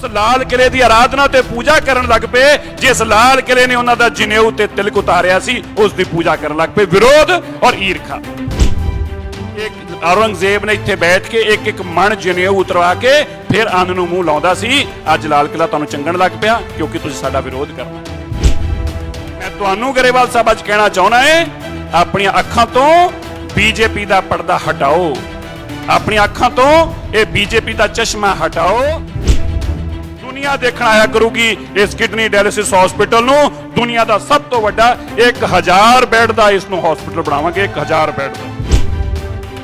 उस लाल किले की आराधना ते पूजा करन लग पे, जिस लाल किले ने उन्हां दा जनेऊ ते तिलक उतारिया सी उस दी पूजा करन लग पे। विरोध और ईर्खा। एक औरंगजेब ने इत्थे बैठ के एक एक मन जनेऊ उतरवा के फिर अंन नूं मूंह लाउंदा सी। अज लाल किला तुहानूं चंगण लग पिया क्योंकि तुसीं साडा विरोध करना। मैं तुहानूं गरेवाल साहब अज कहना चाहुंदा है, अपनी अखां तो बीजेपी दा पर्दा हटाओ, अपनी अखां तो ये बीजेपी दा चश्मा हटाओ। दुनिया देखना आया करूगी इस किडनी डायलिसिस हॉस्पिटल नूं। दुनिया दा सब तो वड्डा 1000 बैड दा इसनूं हॉस्पिटल बनावांगे। 1000 बैड दा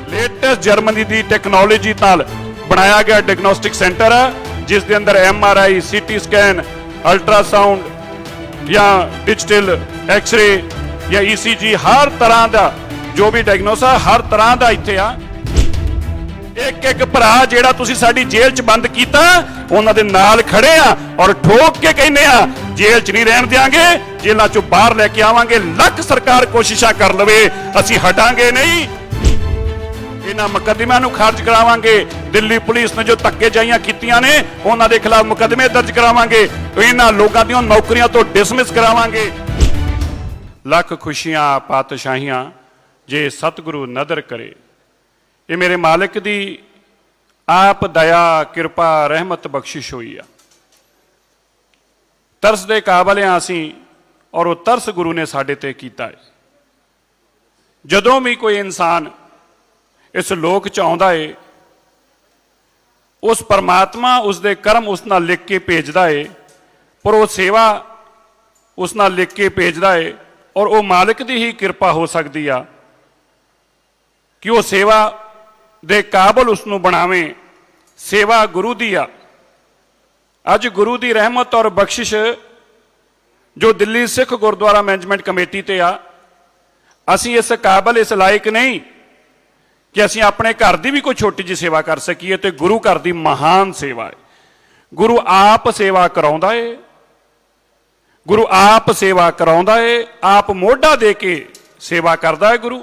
लेटेस्ट जर्मनी दी टैक्नोलॉजी नाल बनाया गया डायग्नोस्टिक सेंटर है, जिस दे अंदर MRI, CT स्कैन, अल्ट्रासाउंड या डिजिटल एक्सरे या ECG हर तरह का जो भी डायग्नोसा हर तरह का इत्थे आ। एक एक भरा जेड़ा तुसी साडी जेल च बंद कीता उन्हां दे नाल खड़े आ और ठोक के कहने आ जेल च नहीं रहन देंगे, जेलों चों बाहर लेके आवांगे। लख सरकार कोशिशां कर लवे, असीं हटांगे नहीं। इन्हां मुकदमियां नूं खारिज करावांगे। दिल्ली पुलिस ने जो धक्केजाइयां कीतियां ने उन्हां दे खिलाफ मुकदमे दर्ज करावांगे। इन्हां लोकां दीआं नौकरियां तो डिसमिस करावांगे। लख खुशियां पातशाहियां जे सतगुरु नदर करे। ये मेरे मालिक दी आप दया किरपा रहमत बख्शिश हुई आ। तरस दे काबल आ असीं और वो तरस गुरु ने साडे ते कीता है। जदों भी कोई इंसान इस लोक च आउंदा है, उस परमात्मा उसदे कर्म उस नाल लिख के भेजदा है, पर वो सेवा उस नाल लिख के भेजदा है। और वो मालिक दी ही किरपा हो सकती आ कि वो सेवा दे काबल उसनूं बनावे। सेवा गुरु दी आ। अज गुरु दी रहमत और बख्शिश जो दिल्ली सिख गुरुद्वारा मैनेजमेंट कमेटी ते आ, असीं इस काबल इस लायक नहीं कि असीं अपने घर दी भी कोई छोटी जी सेवा कर सकीए। ते गुरु घर दी महान सेवा है। गुरु आप सेवा कराउंदा है, गुरु आप सेवा कराउंदा है, आप मोढा दे के सेवा करदा है गुरु।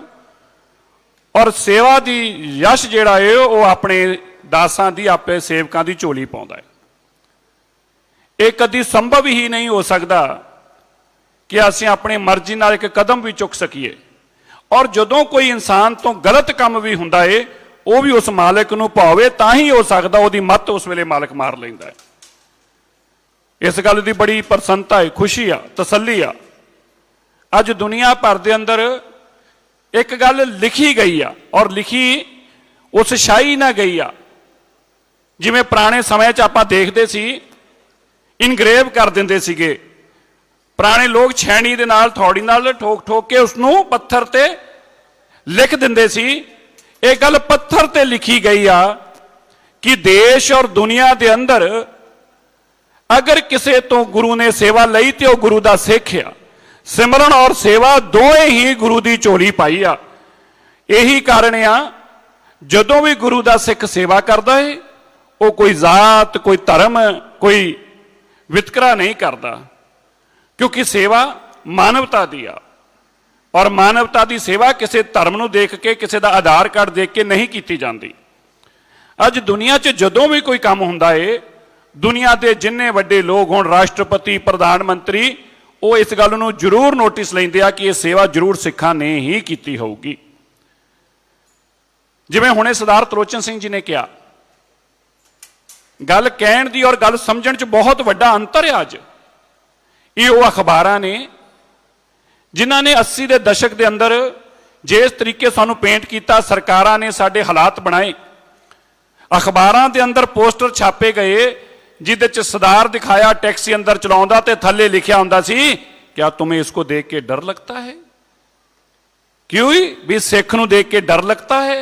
और सेवा दी यश जिहड़ा है वो अपने दासां दी आपे सेवकां दी झोली पाउंदा है। ये कदी संभव ही नहीं हो सकता कि असीं अपनी मर्जी नाल एक कदम भी चुक सकीए। और जदों कोई इंसान तो गलत काम भी हुंदा है वो भी उस मालिक नूं भावे तां ही हो सकदा, उहदी मत उस वेले मालिक मार लैंदा है। इस गल दी बड़ी प्रसन्नता है, खुशी आ, तसल्ली आ। अज दुनिया भर दे अंदर एक गल लिखी गई आ और लिखी उस शाही ना गई आ। जिवें पुराने समय च आपां देखदे सी इनग्रेव कर दिंदे सीगे। पुराने लोग छैनी दे नाल थौड़ी नाल ठोक ठोक के उसनूं पत्थर ते लिख दिंदे सी। एक गल पत्थर ते लिखी गई आ कि देश और दुनिया दे अंदर अगर किसी तो गुरु ने सेवा लई तो वह गुरु दा सिख आ। सिमरन और सेवा दोवें ही गुरु दी झोली पाई आ। यही कारण आ जदों भी गुरु दा सिख सेवा करदा है वो कोई जात, कोई धर्म, कोई वितकरा नहीं करता, क्योंकि सेवा मानवता दी आ। और मानवता दी सेवा किसी धर्म नूं देख के, किसी दा आधार कार्ड देख के नहीं की जाती। अज दुनिया च जदों भी कोई काम हुंदा है, दुनिया के जिन्ने वड्डे लोग होण, राष्ट्रपति, प्रधानमंत्री, वो इस गल नूं जरूर नोटिस लैंदे आ कि यह सेवा जरूर सिखां ने ही की होगी। जिवें हुणे सरदार त्रोचन सिंह जी ने कहा, गल कहण दी और गल समझण च बहुत वड्डा अंतर है। अज ये वो अखबारां ने जिन्हां ने 80 के दशक के अंदर जिस तरीके सानू पेंट किया, सरकारां ने साडे हालात बनाए। अखबारां दे अंदर पोस्टर छापे गए जिहदे च सरदार दिखाया टैक्सी अंदर चलाउंदा ते थल्ले लिखिया हुंदा सी, क्या तुम्हें इसको देख के डर लगता है? क्यों भी सिख नूं देख के डर लगता है।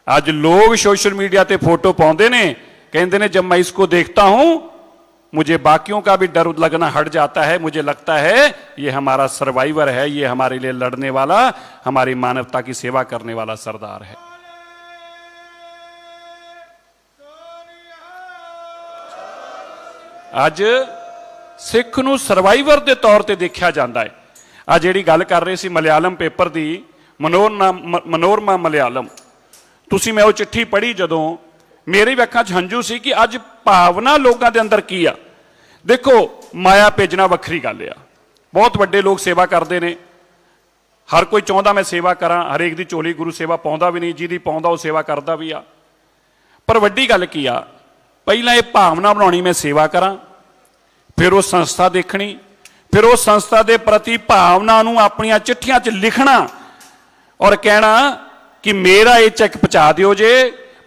आज लोग सोशल मीडिया ते फोटो पाउंदे ने, कहंदे ने जब मैं इसको देखता हूं मुझे बाकियों का भी डर लगना हट जाता है। मुझे लगता है ये हमारा सर्वाइवर है, ये हमारे लिए लड़ने वाला, हमारी मानवता की सेवा करने वाला सरदार है। अज सिख नूं सर्वाइवर के तौर पर देखा जाता है। आ जिहड़ी गल कर रहे सी मलयालम पेपर की, मनोरमा मलयालम, तुसीं मैं वो चिट्ठी पढ़ी जदों मेरी भी अखां 'च हंझू सी कि अज भावना लोगों के अंदर की आ। देखो माया भेजना वखरी गल आ, बहुत वड्डे लोग सेवा करते हैं, हर कोई चाहता मैं सेवा करा, हरेक की झोली गुरु सेवा पाउंदा भी नहीं, जिहदी पाउंदा वो सेवा करता भी आ। पर वड्डी गल की आ, पहला ये भावना बनानी मैं सेवा करा, फिर वो संस्था देखनी, फिर उस संस्था के प्रति भावना नूं अपनियां चिट्ठियां च लिखना और कहना कि मेरा ये चैक पहुंचा दिओ जे,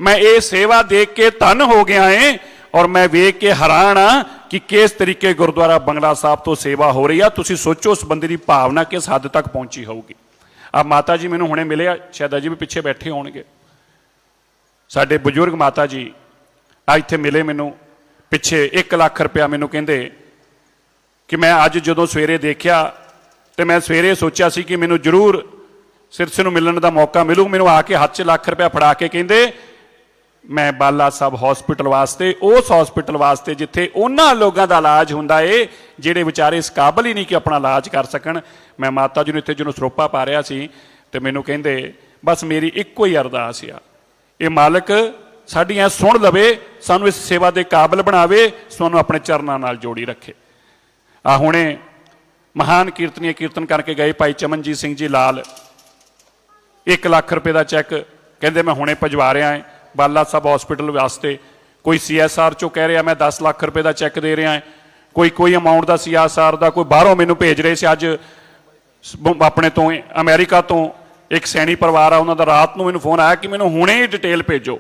मैं ये सेवा देख के धन हो गया है और मैं वेख के हैरान हाँ कि किस तरीके गुरुद्वारा बंगला साहब तो सेवा हो रही है। तुसीं सोचो उस बंदे की भावना किस हद तक पहुंची होगी। अब माता जी मैनूं हुणे मिले, शायद अजे भी पिछे बैठे होणगे, साडे बजुर्ग माता जी आ इत्थे मिले मैनूं पिछे 1 लाख रुपया मैनूं कहिंदे कि मैं अज जदों सवेरे देखिया तो मैं सवेरे सोचा सी कि मैनूं जरूर सिरसे नूं मिलण दा मौका मिलू। मैनूं आके हाथ 'च लाख रुपया फड़ा के कहिंदे मैं बाला साहब हॉस्पिटल वास्ते, उस हॉस्पिटल वास्ते जिथे उन्हां लोगों का इलाज हुंदा है जिहड़े विचारे इस काबिल ही नहीं कि अपना इलाज कर सकन। मैं माता जी नूं इत्थे जदों सरोपा पा रहा सी ते मैनूं कहिंदे बस मेरी इक्को ही अरदास आ, ये मालक साडियां सुण लवे, सानूं इस सेवा दे काबिल बनावे, सानूं अपने चरनां नाल जोड़ी रखे। आ हुणे महान कीर्तनीय कीर्तन करके गए भाई चमनजीत सिंह जी लाल, 1 लाख रुपए का चैक कहते मैं हुणे भजवा रहा है बाला साहब हॉस्पिटल वास्ते। कोई CSR चो कह रहा मैं 10 लाख रुपए का चैक दे रहा है, कोई अमाउंट का CSR का, कोई बाहरों मैनू भेज रहे से। अज अपने तो अमेरिका तो एक सैनी परिवार आ, उन्होंने रात को मैनू फोन आया कि मैनू हुणे ही डिटेल भेजो।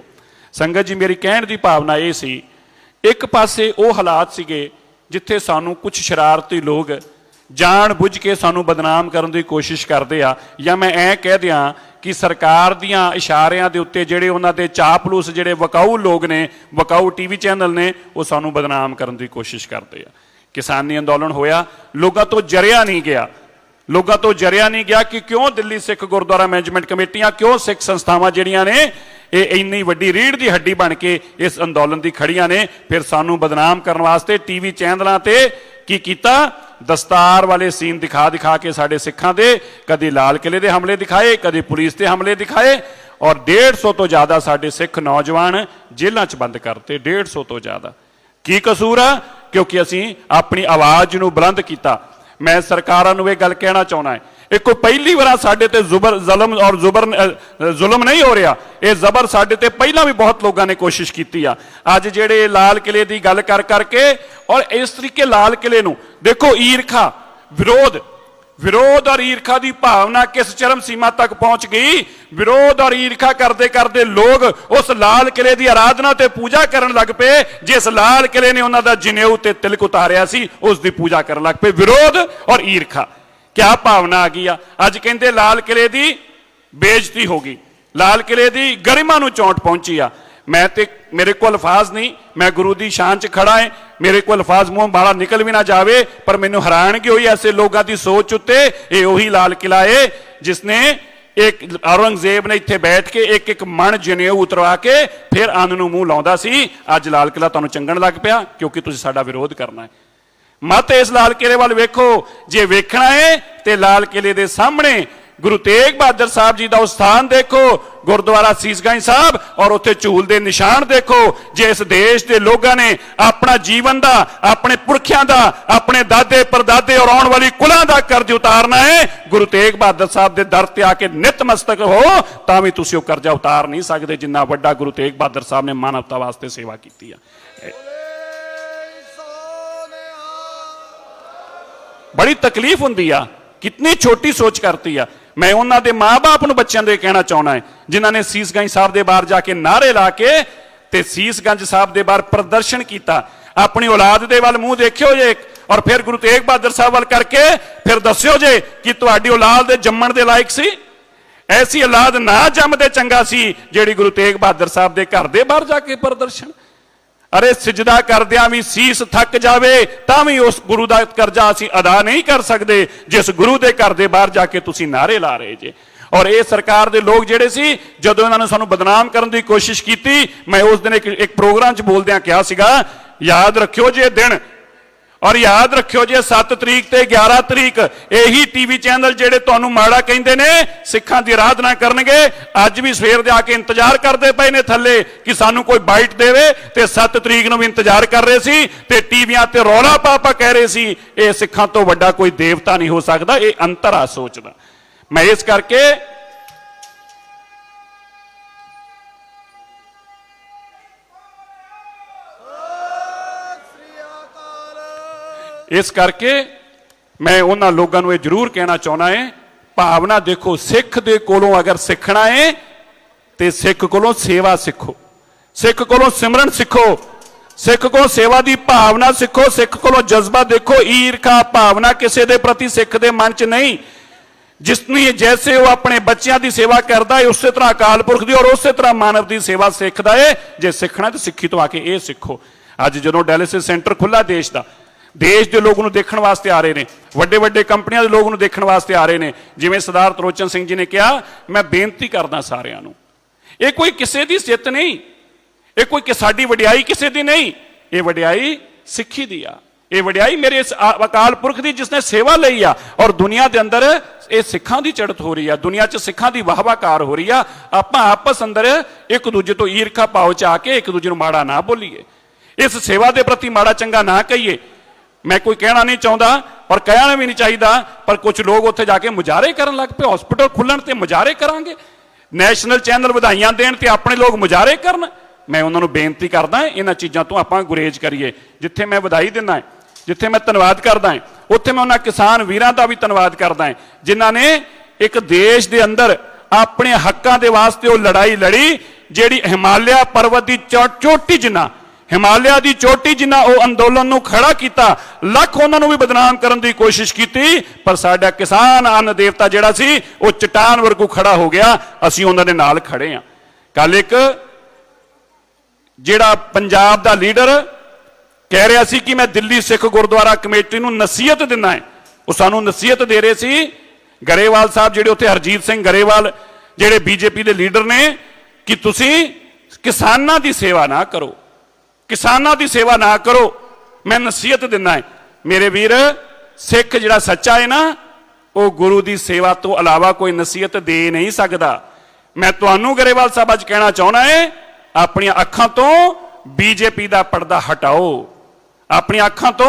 संगत जी मेरी कहण की भावना ये सी, एक पासे वो हालात सीगे जिथे सानू कुछ शरारती लोग जान बुझ के सानू बदनाम करने की कोशिश करते आ, या मैं ऐ कह दियाँ कि सरकार दियां इशारियां दे उत्ते जिहड़े उन्हां दे चापलूस जिहड़े वकाऊ लोग ने, वकाऊ TV चैनल ने, वो सानू बदनाम करने की कोशिश करते आ। किसानी अंदोलन होया, लोगों तो जरिया नहीं गया, लोगों तो जरिया नहीं गया कि क्यों दिल्ली सिख गुरुद्वारा मैनेजमेंट कमेटियां, क्यों सिख संस्थावां जिहड़ियां ने ये इन्नी वड्डी रीढ़ की हड्डी बन के इस अंदोलन की खड़ियां ने। फिर सानू बदनाम करने वास्ते TV चैनलों ते की कीता, दस्तार वाले सीन दिखा दिखा के साडे सिखां दे कदी लाल किले दे हमले दिखाए, कदी पुलिस के हमले दिखाए, और 150 तो ज़्यादा साडे सिख नौजवान जेलों च बंद करते। 150 तो ज़्यादा की कसूर आ? क्योंकि असीं अपनी आवाज़ नूं बुलंद किया। मैं सरकारां नूं ये गल कहना चाहुंदा है, एक कोई पहली बार साडे ते जुल्म नहीं हो रहा, ये जबर साडे ते पहला भी बहुत लोगों ने कोशिश की। अज जेड़े लाल किले की गल कर करके और इस तरीके लाल किले नूं देखो, ईरखा विरोध और ईरखा की भावना किस चरम सीमा तक पहुंच गई। विरोध और ईरखा करते करते लोग उस लाल किले की आराधना ते पूजा करन लग पे, जिस लाल किले ने उन्हों का जनेऊ ते तिलक उतारिया सी उसकी पूजा करन लग पे। विरोध और ईरखा क्या भावना आ गई आ। अज कहते लाल किले की बेइज्जती हो गई, लाल किले की गरिमा नूं चोट पहुंची आ। मैं ते मेरे को अल्फाज नहीं, मैं गुरु की शान च खड़ा है, मेरे को अल्फाज मुंह बाला निकल भी ना जावे, पर मैनू हैरानगी हुई ऐसे लोगों की सोच उत्ते। ये वही लाल किला है जिसने एक औरंगजेब ने इत्थे बैठ के एक एक मन जनेऊ उतरवा के फिर अन्न नूं मूँह लाउंदा सी। अज लाल किला तुहानूं चंगण लग पिया क्योंकि तुसीं साडा विरोध करना है। मत इस लाल किले वाल वेखो, जे वेखना है तो लाल किले के सामने गुरु तेग बहादुर साहब जी का स्थान देखो, गुरुद्वारा सीसगंज साहब, और उत्थे झूल के निशान देखो। जिस देश के लोगों ने अपना जीवन का, अपने पुरखियां का, अपने दादे परदादे और आने वाली कुलां का कर्ज उतारना है, गुरु तेग बहादुर साहब के दर ते आके नितमस्तक हो तां भी तुसीं ओह कर्जा उतार नहीं सकते जिन्ना वड्डा गुरु तेग बहादुर साहब ने मानवता वास्ते सेवा की है। बड़ी तकलीफ हुंदी आ, कितनी छोटी सोच करती है। मैं उन्होंने दे माँ बाप नूं बच्चों दे कहना चाहना है जिन्होंने सीसगंज साहब के बाहर जाके नारे ला के ते सीसगंज साहब के बाहर प्रदर्शन किया। अपनी औलाद दे वाल मूँह देखियो जे और फिर गुरु तेग बहादुर साहब वाल करके फिर दस्यो जे कि तुहाडी औलाद दे जम्मण दे लायक सी। ऐसी औलाद ना जमदे चंगा सी जिहड़ी गुरु तेग बहादुर साहब के घर दे बाहर जाके प्रदर्शन। अरे सिजदा करदियां भी सीस थक जावे तां भी उस गुरु का कर्जा असीं अदा नहीं कर सकते जिस गुरु के घर के बाहर जाके तुसीं नारे ला रहे जे। और ये सरकार के लोग जिहड़े सी जदों इन्हां नूं सानूं बदनाम करने की कोशिश की, मैं उस दिन एक प्रोग्राम च बोलदियां कहा सीगा, याद रखियो जे दिन और याद रखियो जे 7 तरीक ते 11 तरीक यही टीवी चैनल जेडे तुहानू माड़ा कहिंदे ने सिखां दी आराधना करनगे, अज भी सवेर दे आके इंतजार करते पे ने थले कि सानू कोई बाइट देवे, ते 7 तरीक नूं भी इंतजार कर रहे सी ते टीवियां ते रौला पा कह रहे सी ये सिखां तो वड्डा कोई देवता नहीं हो सकता। ये अंतर आ सोच दा। मैं इस करके मैं उन्हां लोगों को जरूर कहना चाहना है, भावना देखो, सिख दे कोलों अगर सीखना है तो सिख कोलों सेवा सीखो, सिख कोलों सिमरन सीखो, सिख को सेवा की भावना सीखो, सिख कोलों जज्बा देखो। ईरखा भावना किसी के प्रति सिख के मन च नहीं। जिसने जैसे वो अपने बच्चों की सेवा करता है उस तरह अकाल पुरख की और उस तरह मानव की सेवा सीखता है। जे सीखना तो सिक्खी तो आके ये सीखो। अज जो डायलिसिस सेंटर खुला देश का, देश के लोगों देखने वास्ते आ रहे हैं, वड्डे वड्डे कंपनियों के लोगों देखने वास्ते आ रहे हैं। जिवें सरदार त्रोचन सिंह जी ने कहा, मैं बेनती करदा सारिਆਂ ਨੂੰ, ये कोई किसी की जित नहीं, ये कोई साडी वडियाई किसी की नहीं, ये वडियाई सिक्खी दी आ, ये वडियाई मेरे इस अकाल पुरख की जिसने सेवा लई आ। और दुनिया के अंदर ये सिखां की चढ़त हो रही है, दुनिया च सिखां की वाहवाकार हो रही है। आपां आपस अंदर एक दूजे तो ईरखा भाव च आके एक दूजे नूं माड़ा ना बोलीए, इस सेवा के प्रति माड़ा चंगा ना कहिए। मैं कोई कहना नहीं चाहता और कहना भी नहीं चाहिए, पर कुछ लोग उत्थे जाके मुजाहरे करन लग पे। हॉस्पिटल खुलण ते मुजाहरे करांगे, नैशनल चैनल बधाइयां देण ते अपने लोग मुजाहरे करन। मैं उन्होंने बेनती करदा इन्हां चीज़ों तो आपां गुरेज करिए। जिथे मैं बधाई दिंदा है, जिथे मैं धन्नवाद करदा है, उत्थे मैं उन्हां किसान वीरां दा भी धन्नवाद करदा है जिन्हां ने एक देश दे अंदर अपने हक्कां दे वास्ते वो लड़ाई लड़ी, जिहड़ी हिमालय पर्वत की चोटी जिन्ना, हिमालय की चोटी जिन्ना वो अंदोलन नूं खड़ा किया। लख उन्होंने भी बदनाम करने की कोशिश की, पर साडा किसान अन्न देवता जिहड़ा सी वो चट्टान वर्गू खड़ा हो गया। असीं उन्हां दे नाल खड़े हाँ। कल एक जिहड़ा पंजाब दा लीडर कह रहा सी कि मैं दिल्ली सिख गुरुद्वारा कमेटी नूं नसीहत दिना है, वो सानूं नसीहत दे रहे सी। गरेवाल साहब जिहड़े उत्थे हरजीत सिंह गरेवाल जिहड़े बीजेपी के लीडर ने, कि तुसीं किसानां दी सेवा ना करो, किसानां दी सेवा ना करो। मैं नसीहत दिना है मेरे वीर, सिख जिहड़ा सच्चा है ना, वो गुरु की सेवा तो अलावा कोई नसीहत दे नहीं सकता। मैं तुहानूं गरेवाल साहब अज कहना चाहना है, अपनी अखां तो बीजेपी का पर्दा हटाओ, अपनी अखां तो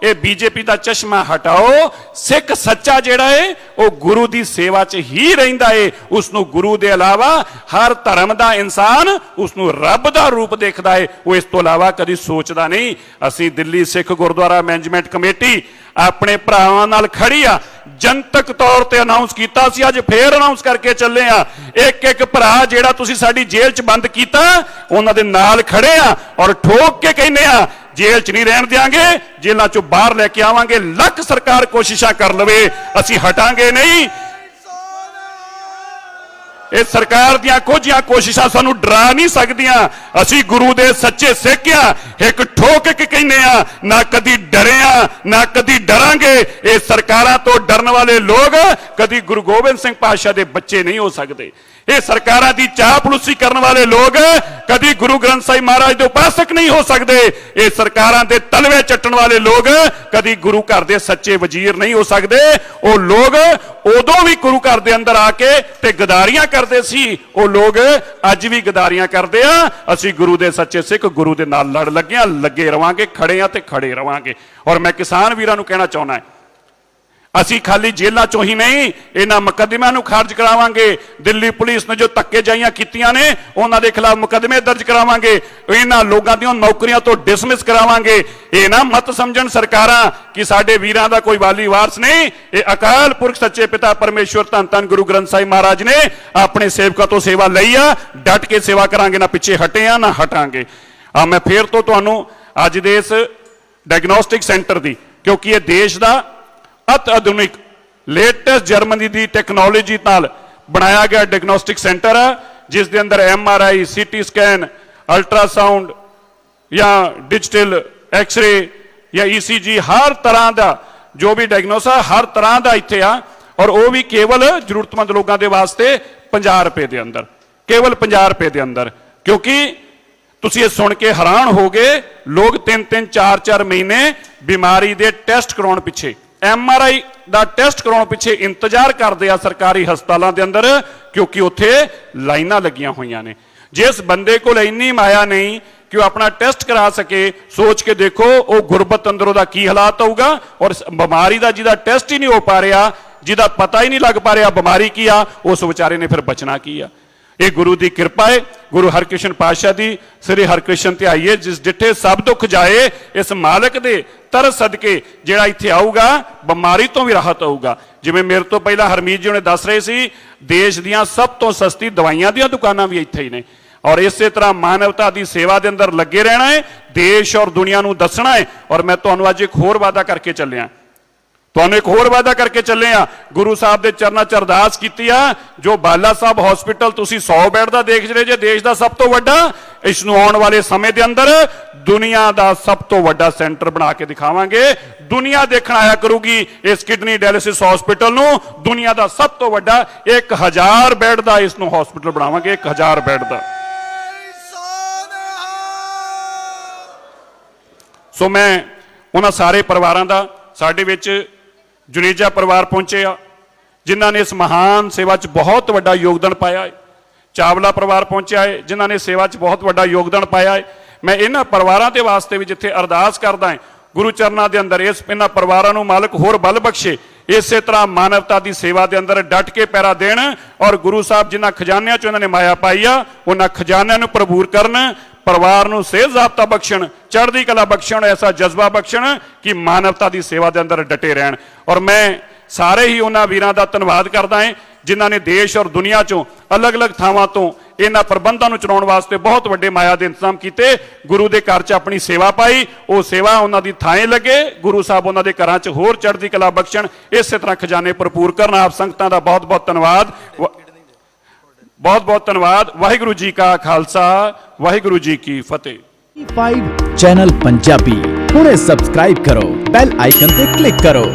ये बीजेपी का चश्मा हटाओ। सिख सच्चा जिहड़ा है वो गुरु की सेवा च ही रहिंदा है। उसनूं गुरु के अलावा हर धर्म का इंसान उसनूं रब का रूप देखता है, वो इस तो अलावा कभी सोचता नहीं। असीं दिल्ली सिख गुरुद्वारा मैनेजमेंट कमेटी अपने भरावां नाल खड़ी आ, जनतक तौर पर अनाउंस किया सी, अज फिर अनाउंस करके चले आ। एक एक भरा जिहड़ा तुसीं साडी जेल च बंद किया, उन्हां दे नाल खड़े आ और ठोक के कहने आ जेल च नहीं रहन देंगे, जेलों चों बाहर लैके आवांगे। लख सरकार कोशिशां कर लवे, असीं हटांगे नहीं। इस सरकार दियां कुछ कोशिशां सानू डरा नहीं सकदियां। असीं गुरु दे सच्चे सिख आ, एक ठोक के कहने आ, ना कदी डरे आ ना कदी डरांगे। ये सरकारां तो डरन वाले लोग कदी गुरु गोबिंद सिंह पातशाह दे बच्चे नहीं हो सकते। ये सरकारां दी चापलूसी करने वाले लोग कदी गुरु ग्रंथ साहिब महाराज दे उपासक नहीं हो सकते। ये सरकारां दे तलवे चट्टण वाले लोग कदी गुरु घर दे सच्चे वजीर नहीं हो सकते। वो लोग उदों भी गुरु घर दे अंदर आके ते गदारियां करते सी, वो लोग अज भी गदारियां करते आ। असीं गुरु दे सच्चे सिख गुरु दे नाल लड़ लगे आ, लगे रवांगे, खड़े आ ते खड़े रवांगे। और मैं किसान वीरां नूं कहना चाहुंदा है, असीं खाली जेलों चों ही नहीं इन्हां मुकदमिਆਂ नूं खारिज करावांगे। दिल्ली पुलिस ने जो धक्के जाइयां कीतियां ने उन्हां दे खिलाफ मुकदमे दर्ज करावांगे, इन्हां लोगों दी नौकरियां तो डिसमिस करावांगे। ये ना मत समझण सरकारां कि साडे वीरां दा कोई वाली वारस नहीं। ये अकाल पुरख सच्चे पिता परमेश्वर धन धन गुरु ग्रंथ साहिब महाराज ने अपने सेवकां तो सेवा लई आ, डट के सेवा करांगे, ना पिछे हटे आ ना हटांगे। मैं फिर तो तुहानूं अज दे इस डायग्नोस्टिक सेंटर दी, क्योंकि ये देश का अत आधुनिक लेटेस्ट जर्मनी की टैक्नोलॉजी नाल बनाया गया डायग्नोस्टिक सेंटर है, जिस दे अंदर MRI, CT स्कैन, अल्ट्रासाउंड या डिजिटल एक्सरे या ECG हर तरह का जो भी डायग्नोस है हर तरह का इत्थे आ। और वो भी केवल जरूरतमंद लोगों के वास्ते 50 रुपए के अंदर, केवल 50 रुपए के अंदर। क्योंकि ਤੁਸੀਂ ਇਹ ਸੁਣ ਕੇ ਹੈਰਾਨ ਹੋਗੇ, ਲੋਕ 3-3 4-4 ਮਹੀਨੇ ਬਿਮਾਰੀ ਦੇ ਟੈਸਟ ਕਰਾਉਣ ਪਿੱਛੇ, MRI ਦਾ ਟੈਸਟ ਕਰਾਉਣ ਪਿੱਛੇ ਇੰਤਜ਼ਾਰ ਕਰਦੇ ਆ ਸਰਕਾਰੀ ਹਸਪਤਾਲਾਂ ਦੇ ਅੰਦਰ, ਕਿਉਂਕਿ ਉੱਥੇ ਲਾਈਨਾਂ ਲੱਗੀਆਂ ਹੋਈਆਂ ਨੇ। ਜਿਸ ਬੰਦੇ ਕੋਲ ਇੰਨੀ ਮਾਇਆ ਨਹੀਂ ਕਿ ਉਹ ਆਪਣਾ ਟੈਸਟ ਕਰਾ ਸਕੇ, ਸੋਚ ਕੇ ਦੇਖੋ ਉਹ ਗੁਰਬਤ ਅੰਦਰੋਂ ਦਾ ਕੀ ਹਾਲਾਤ ਹੋਊਗਾ। ਔਰ ਬਿਮਾਰੀ ਦਾ ਜਿਹਦਾ ਟੈਸਟ ਹੀ ਨਹੀਂ ਹੋ ਪਾ ਰਿਹਾ, ਜਿਹਦਾ ਪਤਾ ਹੀ ਨਹੀਂ ਲੱਗ ਪਾ ਰਿਹਾ ਬਿਮਾਰੀ ਕੀ ਆ, ਉਸ ਵਿਚਾਰੇ ਨੇ ਫਿਰ ਬਚਣਾ ਕੀ ਆ। ਇਹ ਗੁਰੂ ਦੀ ਕਿਰਪਾ ਹੈ, ਗੁਰੂ ਹਰਕ੍ਰਿਸ਼ਨ ਪਾਤਸ਼ਾਹ ਦੀ ਸ੍ਰੀ ਹਰਕ੍ਰਿਸ਼ਨ ਧਿਆਈਏ ਜਿਸ ਡਿੱਠੇ ਸਭ ਦੁੱਖ ਜਾਏ। ਇਸ ਮਾਲਕ ਦੇ ਤਰਸ ਸਦਕੇ ਜਿਹੜਾ ਇੱਥੇ ਆਊਗਾ ਬਿਮਾਰੀ ਤੋਂ ਵੀ ਰਾਹਤ ਆਊਗਾ। ਜਿਵੇਂ ਮੇਰੇ ਤੋਂ ਪਹਿਲਾਂ ਹਰਮੀਤ ਜੀ ਨੇ ਦੱਸ ਰਹੇ ਸੀ, ਦੇਸ਼ ਦੀਆਂ ਸਭ ਤੋਂ ਸਸਤੀ ਦਵਾਈਆਂ ਦੀਆਂ ਦੁਕਾਨਾਂ ਵੀ ਇੱਥੇ ਹੀ ਨੇ। ਔਰ ਇਸੇ ਤਰ੍ਹਾਂ ਮਾਨਵਤਾ ਦੀ ਸੇਵਾ ਦੇ ਅੰਦਰ ਲੱਗੇ ਰਹਿਣਾ ਹੈ, ਦੇਸ਼ ਔਰ ਦੁਨੀਆ ਨੂੰ ਦੱਸਣਾ ਹੈ। ਔਰ ਮੈਂ ਤੁਹਾਨੂੰ ਅੱਜ ਇੱਕ ਹੋਰ ਵਾਅਦਾ ਕਰਕੇ ਚੱਲਿਆ, ਤੁਹਾਨੂੰ ਇੱਕ ਹੋਰ ਵਾਅਦਾ ਕਰਕੇ ਚੱਲੇ ਆ। ਗੁਰੂ ਸਾਹਿਬ ਦੇ ਚਰਨਾਂ 'ਚ ਅਰਦਾਸ ਕੀਤੀ ਆ, ਜੋ ਬਾਲਾ ਸਾਹਿਬ ਹਸਪੀਟਲ ਤੁਸੀਂ 100 ਬੈੱਡ ਦਾ ਦੇਖ ਰਹੇ ਜੇ, ਦੇਸ਼ ਦਾ ਸਭ ਤੋਂ ਵੱਡਾ, ਇਸ ਨੂੰ ਆਉਣ ਵਾਲੇ ਸਮੇਂ ਦੇ ਅੰਦਰ ਦੁਨੀਆ ਦਾ ਸਭ ਤੋਂ ਵੱਡਾ ਸੈਂਟਰ ਬਣਾ ਕੇ ਦਿਖਾਵਾਂਗੇ। ਦੁਨੀਆ ਦੇਖਣ ਆਇਆ ਕਰੂਗੀ ਇਸ ਕਿਡਨੀ ਡਾਇਲਿਸਿਸ ਹਸਪੀਟਲ ਨੂੰ, ਦੁਨੀਆ ਦਾ ਸਭ ਤੋਂ ਵੱਡਾ 1000 ਬੈੱਡ ਦਾ ਇਸ ਨੂੰ ਹਸਪੀਟਲ ਬਣਾਵਾਂਗੇ, 1000 ਬੈੱਡ ਦਾ। ਸੋ ਮੈਂ ਉਹਨਾਂ ਸਾਰੇ ਪਰਿਵਾਰਾਂ ਦਾ, ਸਾਡੇ ਵਿੱਚ ਜੁਨੇਜਾ ਪਰਿਵਾਰ ਪਹੁੰਚੇ ਆ ਜਿਨ੍ਹਾਂ ਨੇ ਇਸ ਮਹਾਨ ਸੇਵਾ 'ਚ ਬਹੁਤ ਵੱਡਾ ਯੋਗਦਾਨ ਪਾਇਆ ਹੈ। ਚਾਵਲਾ ਪਰਿਵਾਰ ਪਹੁੰਚਿਆ ਹੈ ਜਿਨ੍ਹਾਂ ਨੇ ਸੇਵਾ 'ਚ ਬਹੁਤ ਵੱਡਾ ਯੋਗਦਾਨ ਪਾਇਆ ਹੈ। ਮੈਂ ਇਹਨਾਂ ਪਰਿਵਾਰਾਂ ਦੇ ਵਾਸਤੇ ਵੀ ਜਿੱਥੇ ਅਰਦਾਸ ਕਰਦਾ ਹਾਂ ਗੁਰੂ ਚਰਨਾਂ ਦੇ ਅੰਦਰ, ਇਹਨਾਂ ਪਰਿਵਾਰਾਂ ਨੂੰ ਮਾਲਕ ਹੋਰ ਬਲ ਬਖਸ਼ੇ, ਇਸੇ ਤਰ੍ਹਾਂ ਮਾਨਵਤਾ ਦੀ ਸੇਵਾ ਦੇ ਅੰਦਰ ਡਟ ਕੇ ਪੈਰਾ ਦੇਣ। ਔਰ ਗੁਰੂ ਸਾਹਿਬ ਜਿਨ੍ਹਾਂ ਖਜ਼ਾਨਿਆਂ 'ਚ ਉਹਨਾਂ ਨੇ ਮਾਇਆ ਪਾਈ ਆ, ਉਹਨਾਂ ਖਜ਼ਾਨਿਆਂ ਨੂੰ ਭਰਪੂਰ ਕਰਨ, ਪਰਿਵਾਰ ਨੂੰ ਸਿਹਤ ਜ਼ਾਬਤਾ ਬਖਸ਼ਣ, ਚੜ੍ਹਦੀ ਕਲਾ ਬਖਸ਼ਣ, ਐਸਾ ਜਜ਼ਬਾ ਬਖਸ਼ਣ ਕਿ ਮਾਨਵਤਾ ਦੀ ਸੇਵਾ ਦੇ ਅੰਦਰ ਡਟੇ ਰਹਿਣ। ਔਰ ਮੈਂ ਸਾਰੇ ਹੀ ਉਹਨਾਂ ਵੀਰਾਂ ਦਾ ਧੰਨਵਾਦ ਕਰਦਾ ਹਾਂ ਜਿਨ੍ਹਾਂ ਨੇ ਦੇਸ਼ ਔਰ ਦੁਨੀਆ 'ਚੋਂ ਅਲੱਗ-ਅਲੱਗ ਥਾਵਾਂ ਤੋਂ ਇਹਨਾਂ ਪ੍ਰਬੰਧਾਂ ਨੂੰ ਚਲਾਉਣ ਵਾਸਤੇ ਬਹੁਤ ਵੱਡੇ ਮਾਇਆ ਦੇ ਇੰਤਜ਼ਾਮ ਕੀਤੇ, ਗੁਰੂ ਦੇ ਘਰ 'ਚ ਆਪਣੀ ਸੇਵਾ ਪਾਈ। ਉਹ ਸੇਵਾ ਉਹਨਾਂ ਦੀ ਥਾਂ ਲੱਗੇ, ਗੁਰੂ ਸਾਹਿਬ ਉਹਨਾਂ ਦੇ ਘਰਾਂ 'ਚ ਹੋਰ ਚੜ੍ਹਦੀ ਕਲਾ ਬਖਸ਼ਣ, ਇਸੇ ਤਰ੍ਹਾਂ ਖਜ਼ਾਨੇ ਭਰਪੂਰ ਕਰਨ। ਆਪ ਸੰਗਤਾਂ ਦਾ ਬਹੁਤ-ਬਹੁਤ ਧੰਨਵਾਦ, ਬਹੁਤ-ਬਹੁਤ ਧੰਨਵਾਦ। ਵਾਹਿਗੁਰੂ ਜੀ ਕਾ ਖਾਲਸਾ, ਵਾਹਿਗੁਰੂ ਜੀ ਕੀ ਫਤਿਹ। 5 ਚੈਨਲ ਪੰਜਾਬੀ ਹੁਣੇ ਸਬਸਕ੍ਰਾਈਬ ਕਰੋ, ਬੈਲ ਆਈਕਨ ਤੇ ਕਲਿੱਕ ਕਰੋ।